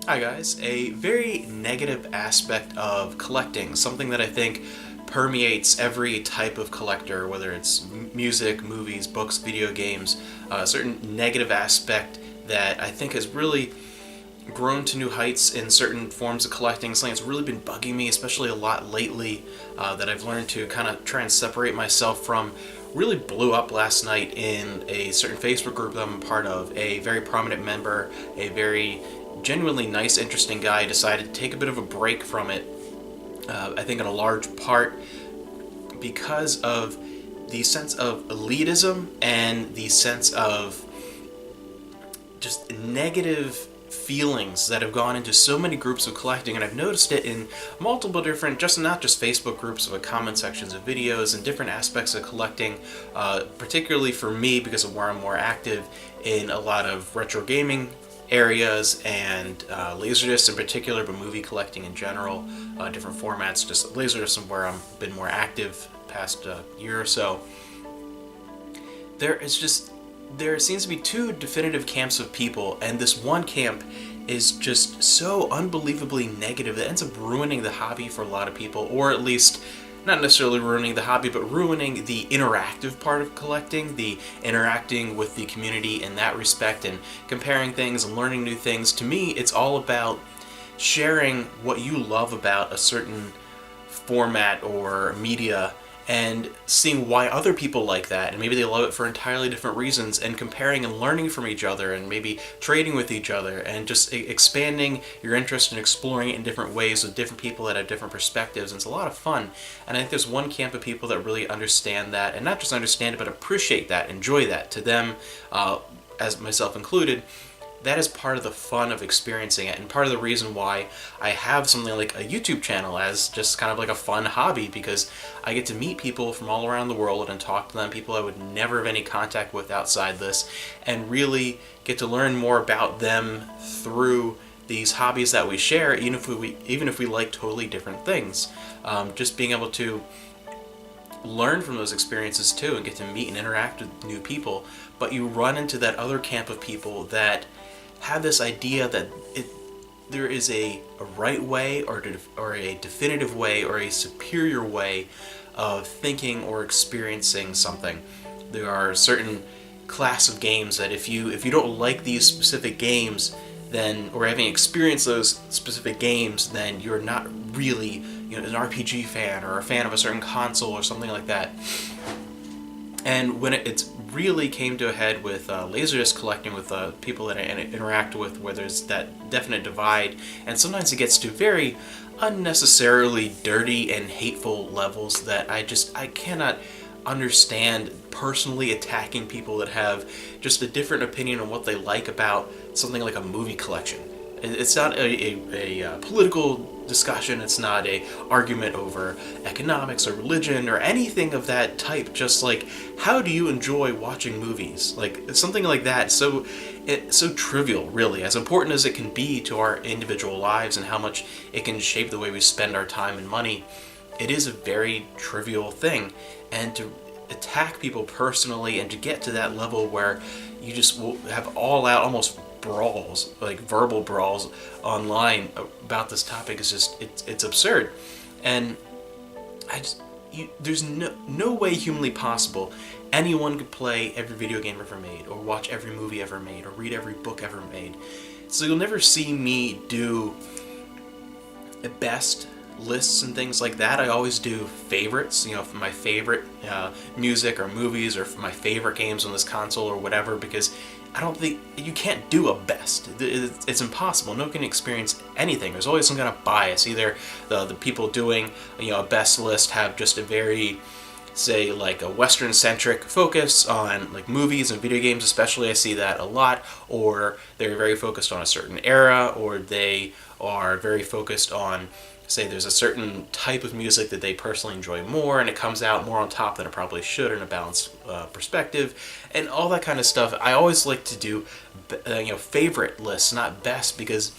Hi guys, a very negative aspect of collecting, something that I think permeates every type of collector, whether it's music, movies, books, video games, a certain negative aspect that I think has really grown to new heights in certain forms of collecting. Something that's really been bugging me, especially a lot lately, that I've learned to kind of try and separate myself from. Really blew up last night in a certain Facebook group that I'm a part of. A very prominent member, a very genuinely nice, interesting guy, decided to take a bit of a break from it. I think in a large part because of the sense of elitism and the sense of just negative feelings that have gone into so many groups of collecting, and I've noticed it in multiple different, not just Facebook groups, but comment sections of videos and different aspects of collecting, particularly for me because of where I'm more active in a lot of retro gaming areas and laserdiscs in particular, but movie collecting in general, different formats. Just laserdiscs is where I've been more active past year or so. There seems to be two definitive camps of people, and this one camp is just so unbelievably negative that ends up ruining the hobby for a lot of people, or at least not necessarily ruining the hobby, but ruining the interactive part of collecting, the interacting with the community in that respect and comparing things and learning new things. To me, it's all about sharing what you love about a certain format or media and seeing why other people like that, and maybe they love it for entirely different reasons, and comparing and learning from each other, and maybe trading with each other, and just expanding your interest and exploring it in different ways with different people that have different perspectives. And it's a lot of fun. And I think there's one camp of people that really understand that, and not just understand it, but appreciate that, enjoy that. To them, as myself included, that is part of the fun of experiencing it, and part of the reason why I have something like a YouTube channel as just kind of like a fun hobby, because I get to meet people from all around the world and talk to them, people I would never have any contact with outside this, and really get to learn more about them through these hobbies that we share, even if we like totally different things. Just being able to learn from those experiences too, and get to meet and interact with new people. But you run into that other camp of people that have this idea that there is a right way or a definitive way or a superior way of thinking or experiencing something. There are certain class of games that if you don't like these specific games, then, or having experienced those specific games, then you're not really an RPG fan or a fan of a certain console or something like that. And when it's really came to a head with laserdisc collecting, with people that I interact with, where there's that definite divide, and sometimes it gets to very unnecessarily dirty and hateful levels that I cannot understand personally attacking people that have just a different opinion on what they like about something like a movie collection. It's not a political discussion, it's not a argument over economics or religion or anything of that type, just like, how do you enjoy watching movies? Like, something like that, so trivial, really, as important as it can be to our individual lives and how much it can shape the way we spend our time and money. It is a very trivial thing, and to attack people personally and to get to that level where you just will have all out, almost brawls, like verbal brawls online about this topic, is just, it's absurd. And there's no way humanly possible anyone could play every video game ever made, or watch every movie ever made, or read every book ever made. So you'll never see me do a best lists and things like that. I always do favorites, for my favorite music or movies, or for my favorite games on this console or whatever, because I don't think you can't do a best. It's impossible. No one can experience anything. There's always some kind of bias. Either the people doing a best list have just a very, say, like a Western-centric focus on like movies and video games, especially. I see that a lot. Or they're very focused on a certain era, or they are very focused on, say, there's a certain type of music that they personally enjoy more, and it comes out more on top than it probably should in a balanced perspective, and all that kind of stuff. I always like to do favorite lists, not best, because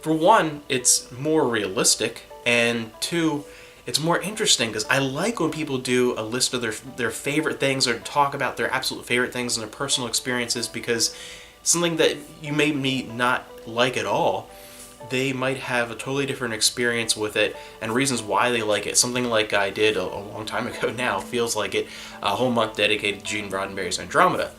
for one, it's more realistic, and two, it's more interesting, because I like when people do a list of their favorite things, or talk about their absolute favorite things and their personal experiences, because something that you may not like at all, they might have a totally different experience with it and reasons why they like it. Something like I did a long time ago now, feels like it, a whole month dedicated to Gene Roddenberry's Andromeda.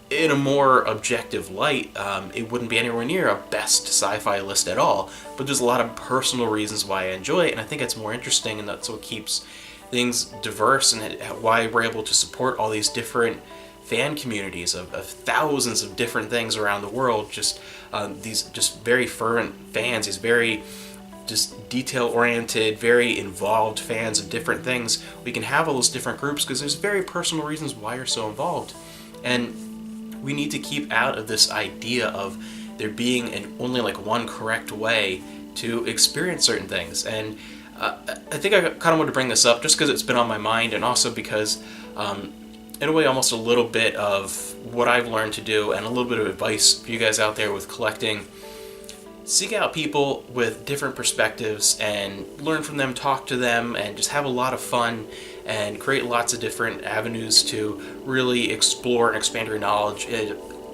In a more objective light, it wouldn't be anywhere near a best sci-fi list at all, but there's a lot of personal reasons why I enjoy it, and I think it's more interesting, and that's what keeps things diverse, and why we're able to support all these different fan communities of thousands of different things around the world. Just these just very fervent fans, these very just detail-oriented, very involved fans of different things. We can have all those different groups because there's very personal reasons why you're so involved, and we need to keep out of this idea of there being only like one correct way to experience certain things. And I think I kind of want to bring this up just because it's been on my mind, and also because in a way almost a little bit of what I've learned to do and a little bit of advice for you guys out there with collecting. Seek out people with different perspectives and learn from them, talk to them, and just have a lot of fun and create lots of different avenues to really explore and expand your knowledge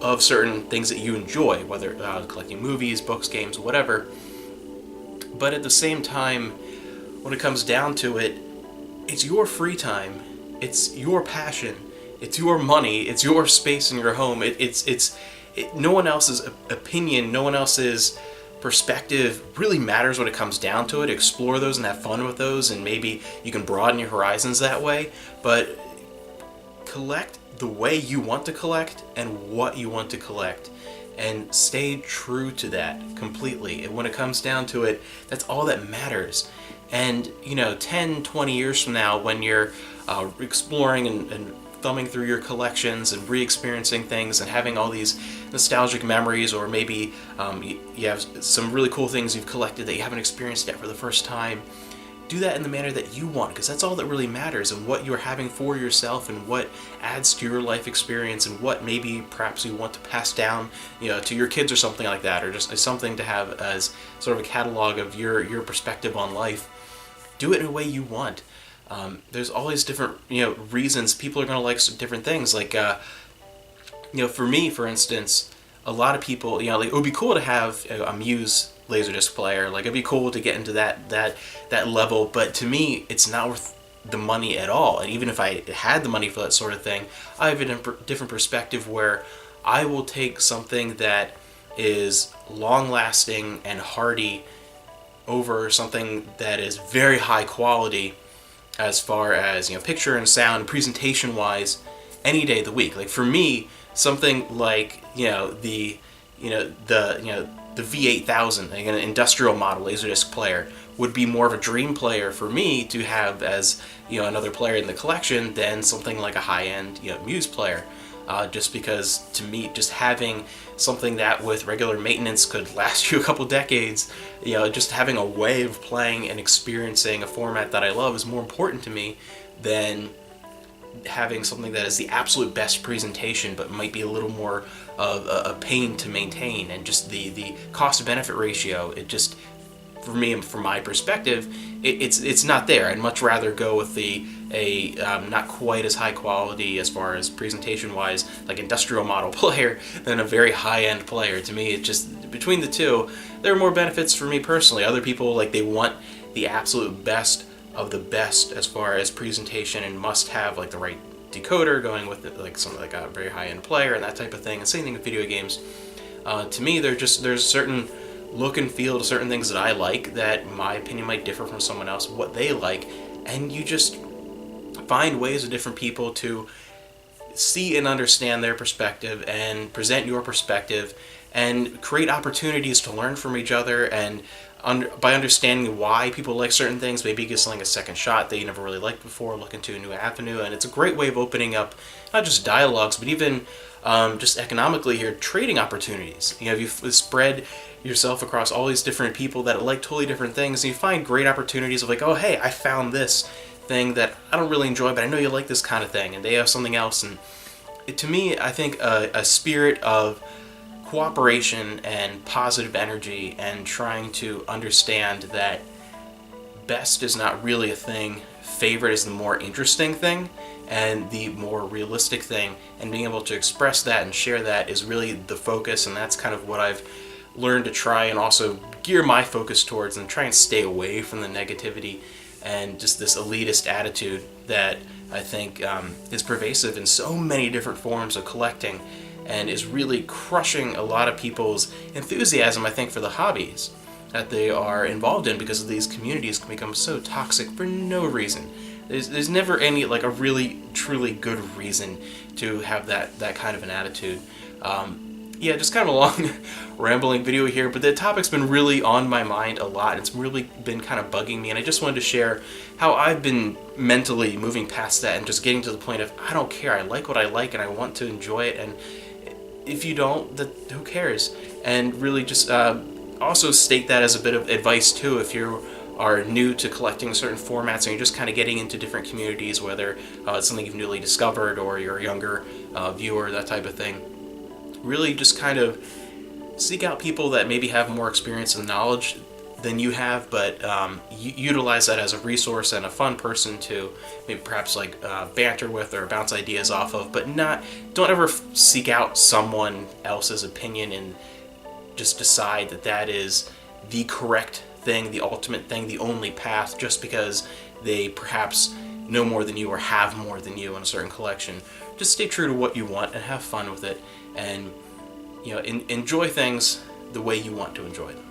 of certain things that you enjoy, whether collecting movies, books, games, whatever. But at the same time, when it comes down to it, it's your free time, it's your passion, it's your money, it's your space in your home. It's no one else's opinion, no one else's perspective really matters when it comes down to it. Explore those and have fun with those, and maybe you can broaden your horizons that way. But collect the way you want to collect and what you want to collect, and stay true to that completely. And when it comes down to it, that's all that matters. And 10, 20 years from now, when you're exploring and thumbing through your collections and re-experiencing things and having all these nostalgic memories, or maybe you have some really cool things you've collected that you haven't experienced yet for the first time, do that in the manner that you want, because that's all that really matters, and what you're having for yourself and what adds to your life experience, and what maybe perhaps you want to pass down to your kids or something like that, or just something to have as sort of a catalog of your perspective on life. Do it in a way you want. There's all these different reasons people are going to like different things. Like for me, for instance, a lot of people like it would be cool to have a Muse laserdisc player. Like it'd be cool to get into that level, but to me, it's not worth the money at all. And even if I had the money for that sort of thing, I have a different perspective where I will take something that is long-lasting and hardy over something that is very high quality as far as picture and sound, presentation wise, any day of the week. Like for me, something like the V8000, like an industrial model laserdisc player, would be more of a dream player for me to have as another player in the collection than something like a high-end Muse player. Just because, to me, just having something that with regular maintenance could last you a couple decades, just having a way of playing and experiencing a format that I love is more important to me than having something that is the absolute best presentation but might be a little more of a pain to maintain, and just the cost-benefit ratio, it just, for me and from my perspective, it's not there. I'd much rather go with a not quite as high quality as far as presentation wise, like industrial model player, than a very high end player. To me, it just, between the two, there are more benefits for me personally. Other people, like, they want the absolute best of the best as far as presentation, and must have like the right decoder going with it, like something like a very high end player and that type of thing. And same thing with video games. To me, there's certain look and feel to certain things that I like that my opinion might differ from someone else, what they like, and you just find ways of different people to see and understand their perspective and present your perspective, and create opportunities to learn from each other. And by understanding why people like certain things, maybe give something a second shot that you never really liked before, look into a new avenue. And it's a great way of opening up not just dialogues, but even just economically here, trading opportunities. If you spread yourself across all these different people that like totally different things, and you find great opportunities of like, oh hey, I found this thing that I don't really enjoy, but I know you like this kind of thing, and they have something else. And to me, I think a spirit of cooperation and positive energy, and trying to understand that best is not really a thing, favorite is the more interesting thing, and the more realistic thing, and being able to express that and share that is really the focus, and that's kind of what I've learned to try and also gear my focus towards, and try and stay away from the negativity and just this elitist attitude that I think is pervasive in so many different forms of collecting, and is really crushing a lot of people's enthusiasm, I think, for the hobbies that they are involved in, because of these communities can become so toxic for no reason. There's never any, like, a really truly good reason to have that kind of an attitude. Yeah, just kind of a long rambling video here, but the topic's been really on my mind a lot. It's really been kind of bugging me, and I just wanted to share how I've been mentally moving past that and just getting to the point of, I don't care, I like what I like and I want to enjoy it, and if you don't, who cares? And really just also state that as a bit of advice too, if you are new to collecting certain formats and you're just kind of getting into different communities, whether it's something you've newly discovered or you're a younger viewer, that type of thing. Really just kind of seek out people that maybe have more experience and knowledge than you have, but utilize that as a resource and a fun person to maybe perhaps like banter with or bounce ideas off of, but don't ever seek out someone else's opinion and just decide that is the correct thing, the ultimate thing, the only path, just because they perhaps know more than you or have more than you in a certain collection. Just stay true to what you want and have fun with it, and enjoy things the way you want to enjoy them.